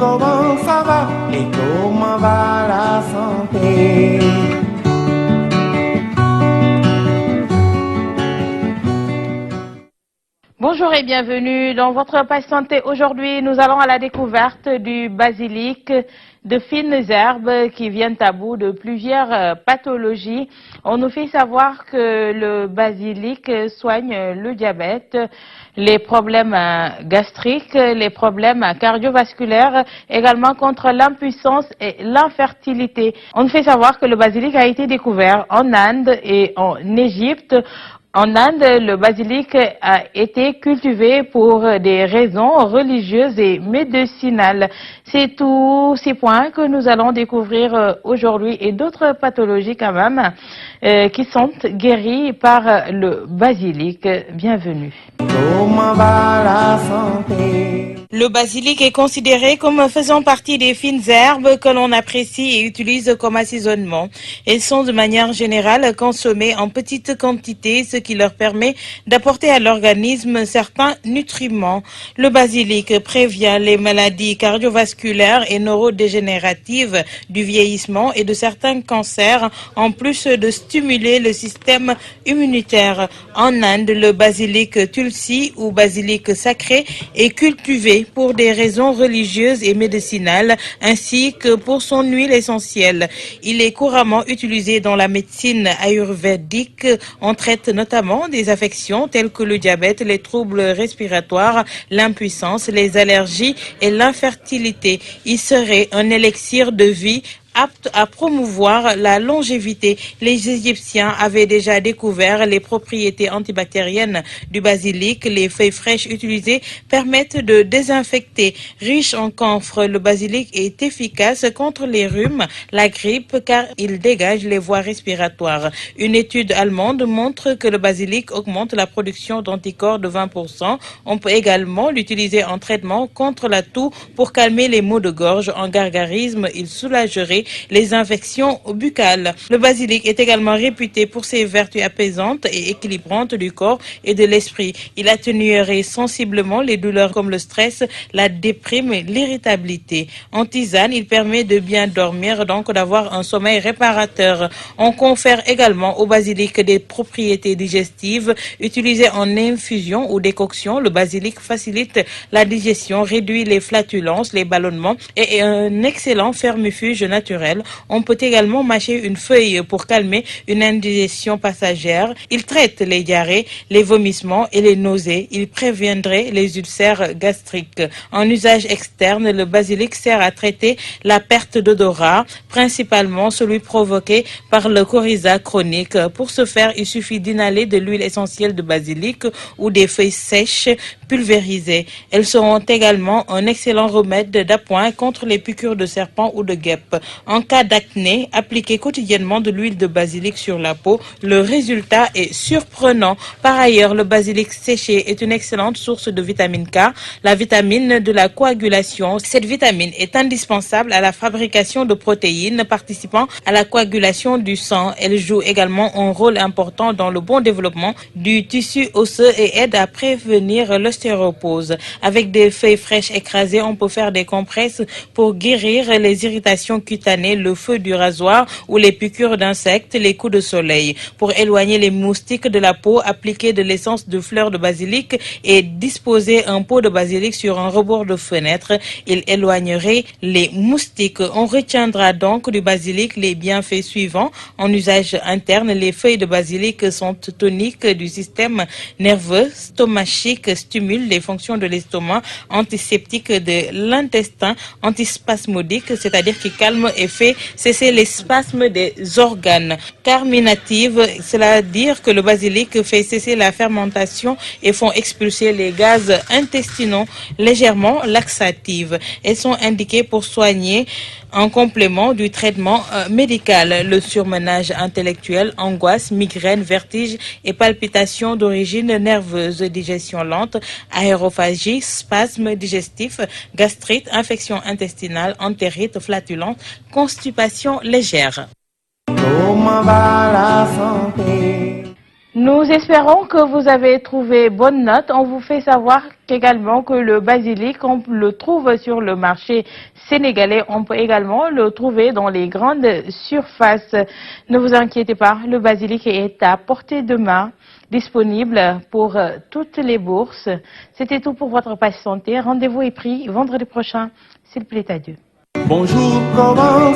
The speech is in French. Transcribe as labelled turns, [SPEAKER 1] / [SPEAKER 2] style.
[SPEAKER 1] comment ça va et comment va la santé.
[SPEAKER 2] Bonjour et bienvenue dans votre page santé. Aujourd'hui, nous allons à la découverte du basilic, de fines herbes qui viennent à bout de plusieurs pathologies. On nous fait savoir que le basilic soigne le diabète, les problèmes gastriques, les problèmes cardiovasculaires, également contre l'impuissance et l'infertilité. On nous fait savoir que le basilic a été découvert en Inde et en Égypte. En Inde, le basilic a été cultivé pour des raisons religieuses et médicinales. C'est tous ces points que nous allons découvrir aujourd'hui et d'autres pathologies quand même qui sont guéries par le basilic. Bienvenue.
[SPEAKER 1] Comment va la santé?
[SPEAKER 2] Le basilic est considéré comme faisant partie des fines herbes que l'on apprécie et utilise comme assaisonnement. Elles sont de manière générale consommées en petites quantités, ce qui leur permet d'apporter à l'organisme certains nutriments. Le basilic prévient les maladies cardiovasculaires et neurodégénératives du vieillissement et de certains cancers, en plus de stimuler le système immunitaire. En Inde, le basilic tulsi ou basilic sacré est cultivé pour des raisons religieuses et médicinales, ainsi que pour son huile essentielle. Il est couramment utilisé dans la médecine ayurvédique. On traite notamment des affections telles que le diabète, les troubles respiratoires, l'impuissance, les allergies et l'infertilité. Il serait un élixir de vie apte à promouvoir la longévité. Les Égyptiens avaient déjà découvert les propriétés antibactériennes du basilic. Les feuilles fraîches utilisées permettent de désinfecter. Riche en camphre, le basilic est efficace contre les rhumes, la grippe, car il dégage les voies respiratoires. Une étude allemande montre que le basilic augmente la production d'anticorps de 20%. On peut également l'utiliser en traitement contre la toux pour calmer les maux de gorge. En gargarisme, il soulagerait les infections buccales. Le basilic est également réputé pour ses vertus apaisantes et équilibrantes du corps et de l'esprit. Il atténuerait sensiblement les douleurs comme le stress, la déprime et l'irritabilité. En tisane, il permet de bien dormir, donc d'avoir un sommeil réparateur. On confère également au basilic des propriétés digestives. Utilisé en infusion ou décoction, le basilic facilite la digestion, réduit les flatulences, les ballonnements et est un excellent fermifuge naturel. On peut également mâcher une feuille pour calmer une indigestion passagère. Il traite les diarrhées, les vomissements et les nausées. Il préviendrait les ulcères gastriques. En usage externe, le basilic sert à traiter la perte d'odorat, principalement celui provoqué par le coryza chronique. Pour ce faire, il suffit d'inhaler de l'huile essentielle de basilic ou des feuilles sèches pulvérisées. Elles seront également un excellent remède d'appoint contre les piqûres de serpents ou de guêpes. En cas d'acné, appliquez quotidiennement de l'huile de basilic sur la peau. Le résultat est surprenant. Par ailleurs, le basilic séché est une excellente source de vitamine K, la vitamine de la coagulation. Cette vitamine est indispensable à la fabrication de protéines participant à la coagulation du sang. Elle joue également un rôle important dans le bon développement du tissu osseux et aide à prévenir l'ostéoporose. Avec des feuilles fraîches écrasées, on peut faire des compresses pour guérir les irritations cutanées, le feu du rasoir ou les piqûres d'insectes, les coups de soleil. Pour éloigner les moustiques de la peau, appliquez de l'essence de fleurs de basilic et disposez un pot de basilic sur un rebord de fenêtre. Il éloignerait les moustiques. On retiendra donc du basilic les bienfaits suivants. En usage interne, les feuilles de basilic sont toniques du système nerveux, stomachique, stimulent les fonctions de l'estomac, antiseptiques de l'intestin, antispasmodique, c'est-à-dire qui calme et fait cesser les spasmes des organes. Carminative, cela veut dire que le basilic fait cesser la fermentation et font expulser les gaz intestinaux, légèrement laxatives. Elles sont indiquées pour soigner en complément du traitement médical, le surmenage intellectuel, angoisse, migraine, vertige et palpitations d'origine nerveuse, digestion lente, aérophagie, spasme digestif, gastrite, infection intestinale, entérite, flatulence, constipation légère.
[SPEAKER 1] Comment va la santé?
[SPEAKER 2] Nous espérons que vous avez trouvé bonne note. On vous fait savoir également que le basilic, on le trouve sur le marché sénégalais. On peut également le trouver dans les grandes surfaces. Ne vous inquiétez pas, le basilic est à portée de main, disponible pour toutes les bourses. C'était tout pour votre page santé. Rendez-vous est pris vendredi prochain, s'il plaît à Dieu.
[SPEAKER 1] Bonjour, comment